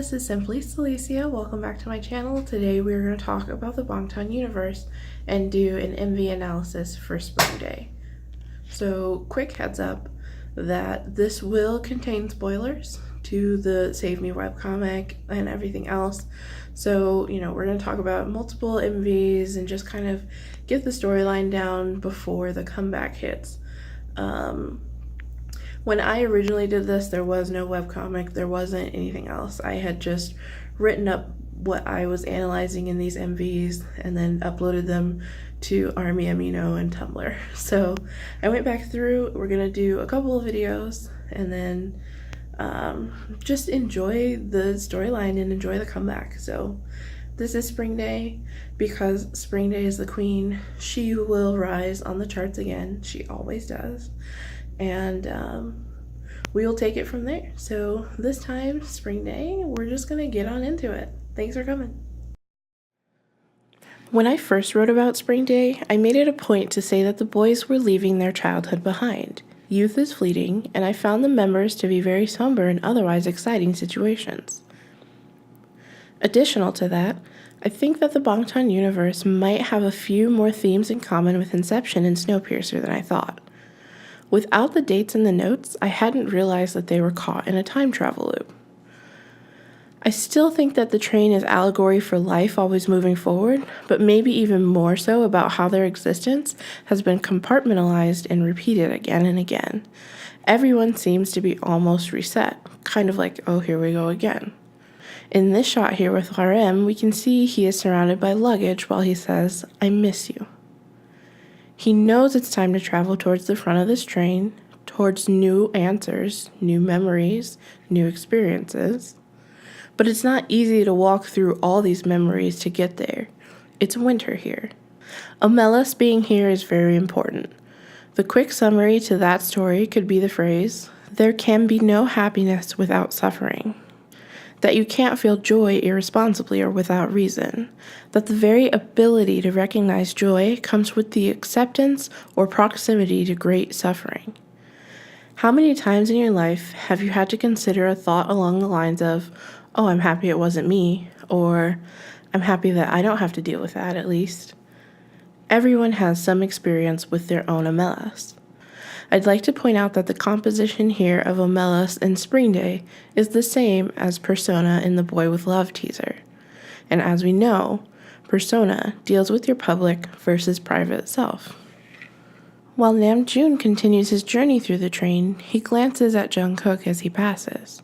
this is simply Selicia. Welcome back to my channel. Today we're going to talk about the Bangtan Universe and do an MV analysis for Spring Day. So quick heads up that this will contain spoilers to the Save Me webcomic and everything else. So, we're going to talk about multiple MVs and just kind of get the storyline down before the comeback hits. When I originally did this, there was no webcomic, there wasn't anything else. I had just written up what I was analyzing in these MVs and then uploaded them to Army Amino and Tumblr. So I went back through, we're gonna do a couple of videos and then just enjoy the storyline and enjoy the comeback. So this is Spring Day, because Spring Day is the queen. She will rise on the charts again, she always does. And we will take it from there. So this time, Spring Day, we're just gonna get on into it. Thanks for coming. When I first wrote about Spring Day, I made it a point to say that the boys were leaving their childhood behind. Youth is fleeting, and I found the members to be very somber and otherwise exciting situations. Additional to that, I think that the Bangtan Universe might have a few more themes in common with Inception and Snowpiercer than I thought. Without the dates in the notes, I hadn't realized that they were caught in a time travel loop. I still think that the train is allegory for life always moving forward, but maybe even more so about how their existence has been compartmentalized and repeated again and again. Everyone seems to be almost reset, kind of like, oh, here we go again. In this shot here with RM, we can see he is surrounded by luggage while he says, "I miss you." He knows it's time to travel towards the front of this train, towards new answers, new memories, new experiences. But it's not easy to walk through all these memories to get there. It's winter here. Omelas being here is very important. The quick summary to that story could be the phrase, "There can be no happiness without suffering." That you can't feel joy irresponsibly or without reason, that the very ability to recognize joy comes with the acceptance or proximity to great suffering. How many times in your life have you had to consider a thought along the lines of, oh, I'm happy it wasn't me, or I'm happy that I don't have to deal with that at least? Everyone has some experience with their own Omelas. I'd like to point out that the composition here of Omelas in Spring Day is the same as Persona in the Boy with Love teaser. And as we know, Persona deals with your public versus private self. While Namjoon continues his journey through the train, he glances at Jungkook as he passes.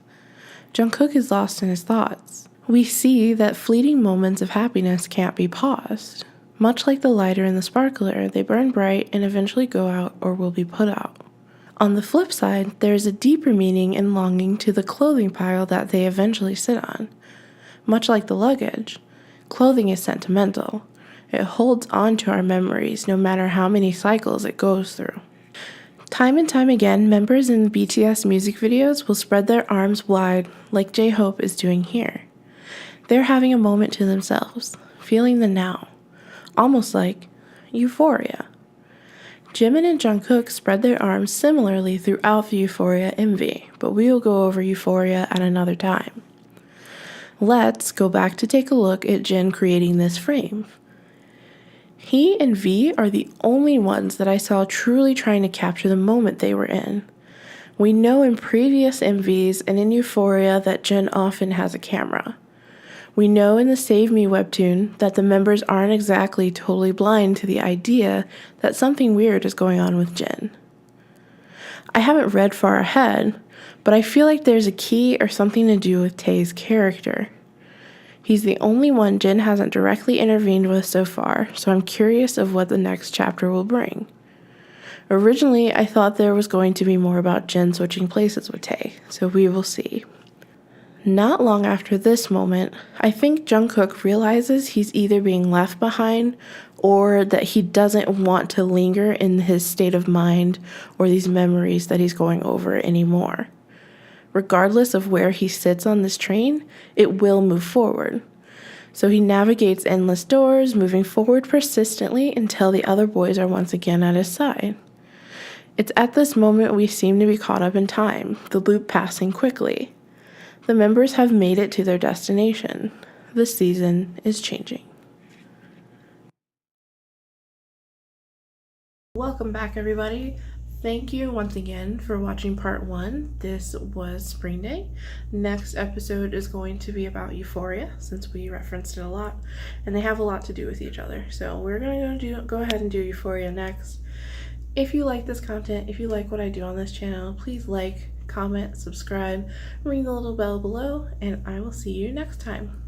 Jungkook is lost in his thoughts. We see that fleeting moments of happiness can't be paused. Much like the lighter and the sparkler, they burn bright and eventually go out or will be put out. On the flip side, there is a deeper meaning and longing to the clothing pile that they eventually sit on. Much like the luggage, clothing is sentimental. It holds on to our memories no matter how many cycles it goes through. Time and time again, members in the BTS music videos will spread their arms wide like J-Hope is doing here. They're having a moment to themselves, feeling the now. Almost like Euphoria. Jimin and Jungkook spread their arms similarly throughout the Euphoria MV, but we will go over Euphoria at another time. Let's go back to take a look at Jin creating this frame. He and V are the only ones that I saw truly trying to capture the moment they were in. We know in previous MVs and in Euphoria that Jin often has a camera. We know in the Save Me webtoon that the members aren't exactly totally blind to the idea that something weird is going on with Jin. I haven't read far ahead, but I feel like there's a key or something to do with Tae's character. He's the only one Jin hasn't directly intervened with so far, so I'm curious of what the next chapter will bring. Originally, I thought there was going to be more about Jin switching places with Tae, so we will see. Not long after this moment, I think Jungkook realizes he's either being left behind or that he doesn't want to linger in his state of mind or these memories that he's going over anymore. Regardless of where he sits on this train, it will move forward. So he navigates endless doors, moving forward persistently until the other boys are once again at his side. It's at this moment we seem to be caught up in time, the loop passing quickly. The members have made it to their destination. The season is changing. Welcome back, everybody. Thank you once again for watching part 1. This was Spring Day. Next episode is going to be about Euphoria, since we referenced it a lot, and they have a lot to do with each other. So we're going to go ahead and do Euphoria next. If you like this content, if you like what I do on this channel, please like, comment, subscribe, ring the little bell below, and I will see you next time.